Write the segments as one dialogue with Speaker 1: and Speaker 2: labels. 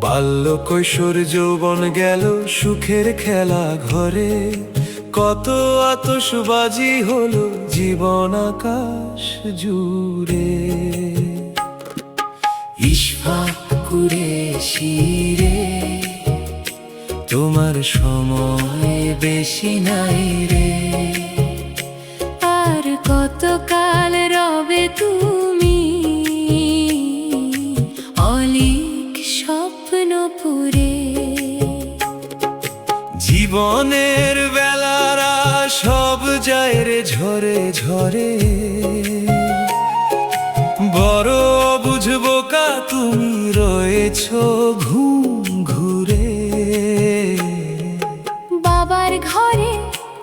Speaker 1: বাল্য কৈশোর যৌবন গেল সুখের খেলা ঘরে, কত আতশবাজি হলো জীবন আকাশ জুড়ে। ইশফাক কুরেশি রে, তোমার সময় বেশি নাই রে।
Speaker 2: আর কতকাল রবে তুমি অলিক স্বপ্নপুরে।
Speaker 1: জীবনের বেলারা সব যায় রে ঝরে ঝরে, বড় বুঝবো কা তুমি রয়েছ ঘুম ঘুরে।
Speaker 2: বাবার ঘরে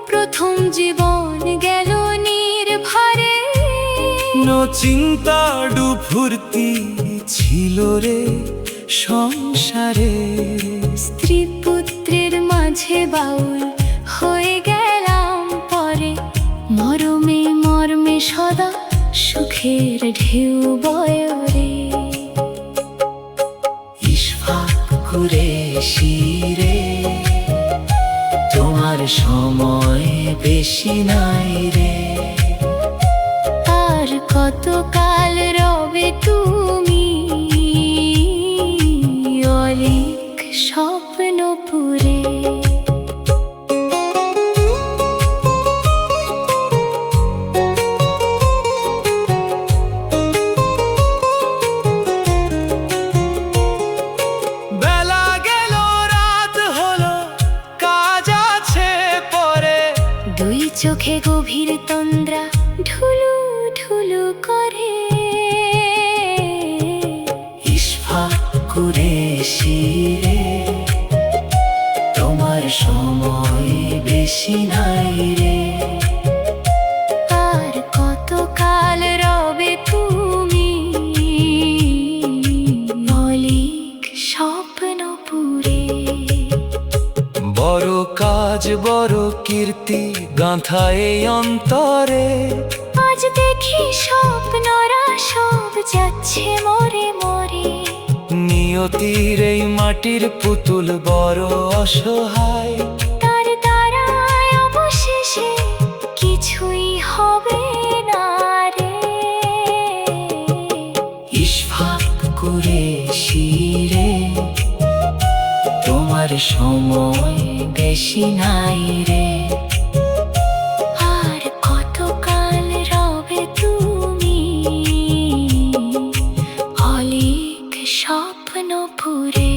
Speaker 2: প্রথম জীবন গেল নির্ভরে।
Speaker 1: নো চিন্তা ফুর্তি ছিল রে সংসারে।
Speaker 2: স্ত্রী পুত্রের মাঝে বাউল হয়ে গেলাম পরে, মরমে মর্মে সদা সুখের ঢেউ বয় রে।
Speaker 1: ইশফাক কুরেশি রে, তোমার সময় বেশি নাই রে।
Speaker 2: আর কতকাল রবে তুমি অলিক স্বপ্নপুরে।
Speaker 1: বেলা গেল রাত হলো, কাজ আছে পরে।
Speaker 2: দুই চোখে গভীর তন্দ্রা ঢুলু ঢুলু করে।
Speaker 1: ইশফাক কুরেশি রে, তোমার সময় বেশি নাই রে।
Speaker 2: আর কতকাল রবে তুমি অলিক স্বপ্নপুরে।
Speaker 1: বড় কাজ বড় কীর্তি গাঁথা এই অন্তরে।
Speaker 2: আজ দেখি স্বপ্নরা সব যাচ্ছে মরে মরে।
Speaker 1: নিয়তির এই মাটির পুতুল বড় অসহায়,
Speaker 2: তার দ্বারায় অবশেষে কিছুই হবে না রে।
Speaker 1: ইশফাক কুরেশি রে, তোমার সময় বেশি নাই রে।
Speaker 2: আর কতকাল রবে তুমি অলিক স্বপ্নপুরে।